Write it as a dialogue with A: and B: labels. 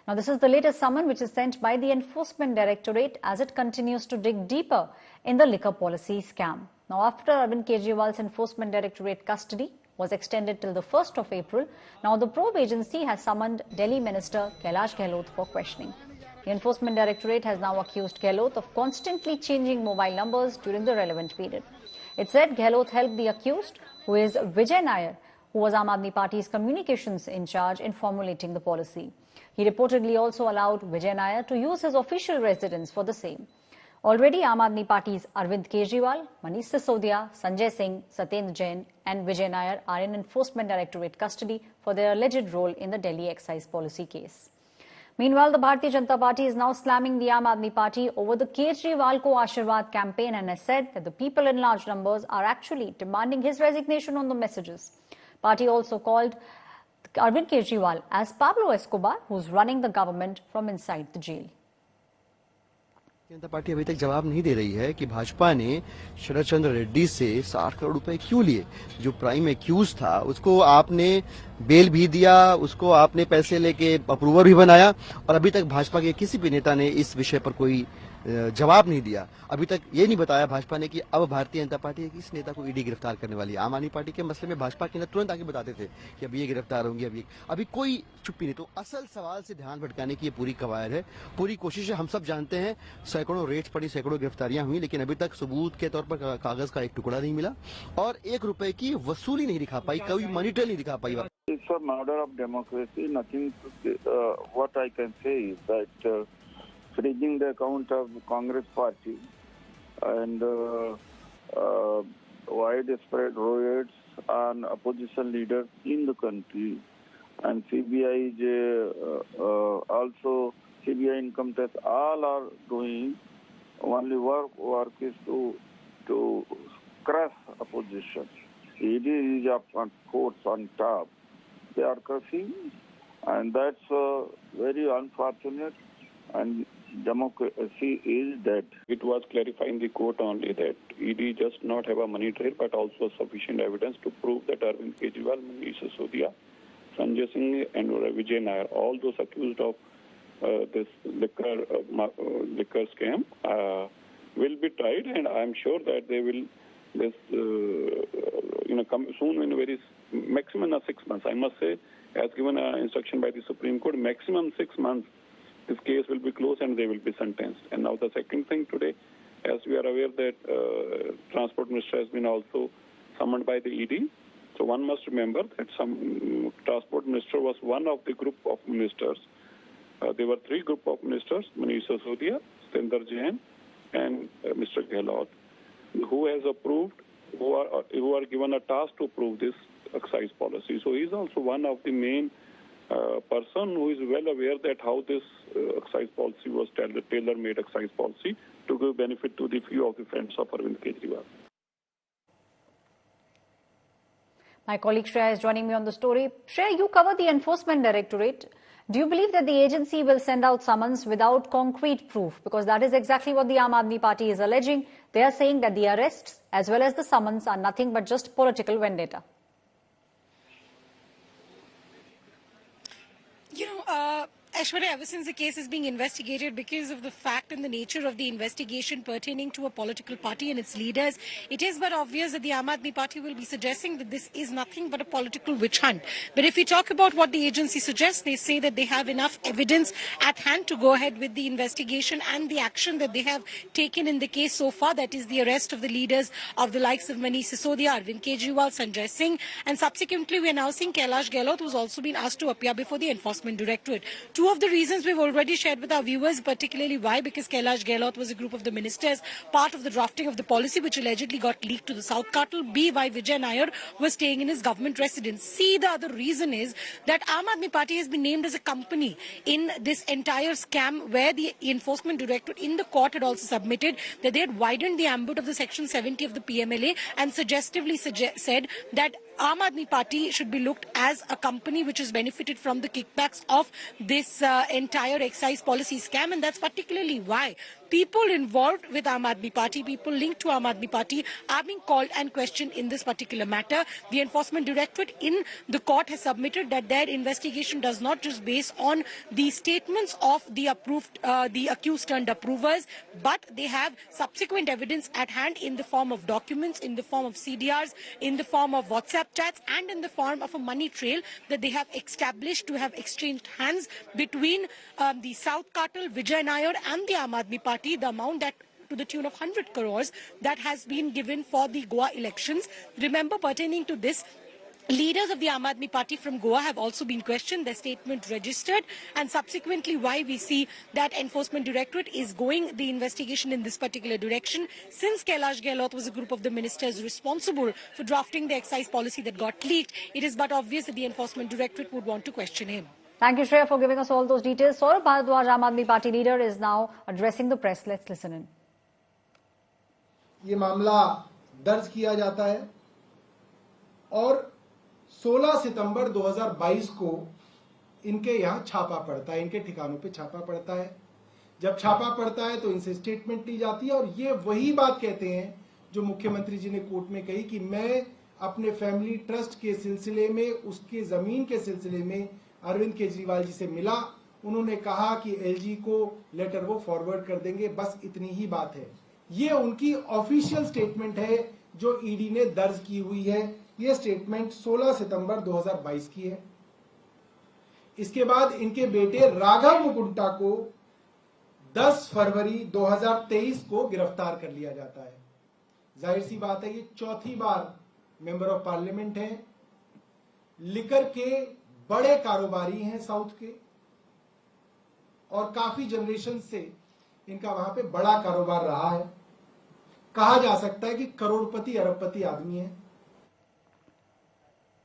A: Now, this is the latest summon which is sent by the Enforcement Directorate as it continues to dig deeper in the liquor policy scam. Now, after Arvind Kejriwal's Enforcement Directorate custody was extended till the 1st of April, now the probe agency has summoned Delhi Minister Kailash Gahlot for questioning. The Enforcement Directorate has now accused Gahlot of constantly changing mobile numbers during the relevant period. It said Gahlot helped the accused, who is Vijay Nair, who was Aam Aadmi Party's communications in charge, in formulating the policy. He reportedly also allowed Vijay Nair to use his official residence for the same. Already, Aam Aadmi Party's Arvind Kejriwal, Manish Sisodia, Sanjay Singh, Satyendra Jain and Vijay Nair are in Enforcement Directorate custody for their alleged role in the Delhi excise policy case. Meanwhile, the Bharatiya Janata Party is now slamming the Aam Aadmi Party over the Kejriwal Ko Ashirwad campaign and has said that the people in large numbers are actually demanding his resignation on the messages. Party also called Arvind Kejriwal as Pablo Escobar, who's running the government from inside the jail.
B: Janata party अभी तक जवाब नहीं दे रही है कि भाजपा ने शरद चंद्र रेड्डी से 60 करोड़ रुपए क्यों लिए। जो प्राइम एक्यूज था उसको आपने बेल भी दिया, उसको आपने पैसे लेके अप्रूवर भी बनाया और अभी तक भाजपा के किसी भी नेता ने इस विषय पर कोई जवाब नहीं दिया। अभी तक ये नहीं बताया भाजपा ने कि अब भारतीय जनता पार्टी किस नेता को ईडी गिरफ्तार करने वाली है। आम आदमी पार्टी के मसले में भाजपा के नेता तुरंत आके बताते थे कि अब ये गिरफ्तार होंगे, अभी कोई चुप्पी नहीं। तो असल सवाल से ध्यान भटकाने की ये पूरी कवायद है, पूरी कोशिश है। हम सब जानते हैं सैकड़ों रेड्स पड़ी, सैकड़ों गिरफ्तारियां हुई, लेकिन अभी तक सबूत के तौर पर कागज का एक टुकड़ा नहीं मिला और 1 रुपए की वसूली नहीं दिखा पाई, कोई मनी ट्रेल नहीं दिखा पाई।
C: It's a matter of democracy. Nothing. What I can say is that freezing the account of Congress party and widespread riots on opposition leaders in the country, and CBI also CBI income tax, all are doing only work is to crush opposition. ED is up on courts on top. They are crushing, and that's very unfortunate, and democracy is dead.
D: It was clarified in the court only that ED just not have a money trail but also sufficient evidence to prove that Arvind Kejriwal, Manish Sisodia, Sanjay Singh and Vijay Nair, all those accused of this liquor scam will be tried, and I am sure that they will come soon in very maximum of 6 months. I must say, as given an instruction by the Supreme Court, maximum 6 months this case will be closed and they will be sentenced. And now the second thing today, as we are aware that Transport Minister has been also summoned by the ED. So one must remember that some Transport Minister was one of the group of ministers. There were 3 group of ministers, Manish Sisodia, Satyendra Jain and Mr. Gahlot, who has approved, who are given a task to approve this excise policy. So he is also one of the main person who is well aware that how this excise policy was tailor-made excise policy to give benefit to the few of the friends of Arvind Kejriwal.
A: My colleague Shreya is joining me on the story. Shreya, you cover the Enforcement Directorate. Do you believe that the agency will send out summons without concrete proof? Because that is exactly what the Aam Aadmi Party is alleging. They are saying that the arrests as well as the summons are nothing but just political vendetta.
E: Aishwarya, ever since the case is being investigated, because of the fact and the nature of the investigation pertaining to a political party and its leaders, it is but obvious that the Aam Aadmi Party will be suggesting that this is nothing but a political witch hunt. But if we talk about what the agency suggests, they say that they have enough evidence at hand to go ahead with the investigation and the action that they have taken in the case so far, that is the arrest of the leaders of the likes of Manish Sisodia, Arvind Kejriwal, Sanjay Singh, and subsequently we are now seeing Kailash Gahlot, who has also been asked to appear before the Enforcement Directorate. Two of the reasons we've already shared with our viewers, particularly why, because Kailash Gahlot was a group of the ministers, part of the drafting of the policy which allegedly got leaked to the South Cartel. B, why Vijay Nair was staying in his government residence. C, the other reason is that Aam Aadmi Party has been named as a company in this entire scam, where the Enforcement Directorate in the court had also submitted that they had widened the ambit of the Section 70 of the PMLA and suggestively said that Aam Aadmi Party should be looked as a company which has benefited from the kickbacks of this entire excise policy scam, and that's particularly why people involved with Aam Aadmi Party, people linked to Aam Aadmi Party, are being called and questioned in this particular matter. The Enforcement Directorate in the court has submitted that their investigation does not just base on the statements of the accused turned approvers, but they have subsequent evidence at hand in the form of documents, in the form of CDRs, in the form of WhatsApp chats, and in the form of a money trail that they have established to have exchanged hands between the South Cartel, Vijay Nair, and the Aam Aadmi Party, the amount that to the tune of 100 crores that has been given for the Goa elections. Remember, pertaining to this, leaders of the Aam Aadmi Party from Goa have also been questioned, their statement registered, and subsequently why we see that Enforcement Directorate is going the investigation in this particular direction. Since Kailash Gahlot was a group of the ministers responsible for drafting the excise policy that got leaked, it is but obvious that the Enforcement Directorate would want to question him.
A: Thank you, Shreya, for giving us all those details. Saurabh Bharadwaj, Aam Aadmi Party leader, is now addressing the press. Let's listen in.
F: ये मामला दर्ज किया जाता है और 16 सितंबर 2022 को इनके यहाँ छापा पड़ता है, इनके ठिकानों पे छापा पड़ता है। जब छापा पड़ता है तो इनसे स्टेटमेंट ली जाती है और ये वही बात कहते हैं जो मुख्यमंत्री जी ने कोर्ट में कही कि मैं अपने फैमिली ट्रस्ट के सिलसिले में, उसके जमीन के सिलसिले में अरविंद केजरीवाल जी से मिला। उन्होंने कहा कि एलजी को लेटर वो फॉरवर्ड कर देंगे, बस इतनी ही बात है। ये उनकी ऑफिशियल स्टेटमेंट है जो ईडी ने दर्ज की हुई है। ये स्टेटमेंट 16 सितंबर 2022 की है। इसके बाद इनके बेटे राघव मुकुंटा को 10 फरवरी 2023 को गिरफ्तार कर लिया जाता है। जाहिर सी बात है, ये चौथी बार मेंबर ऑफ पार्लियामेंट है, लिकर के बड़े कारोबारी हैं साउथ के, और काफी जनरेशन से इनका वहां पे बड़ा कारोबार रहा है। कहा जा सकता है कि करोड़पति अरबपति आदमी है।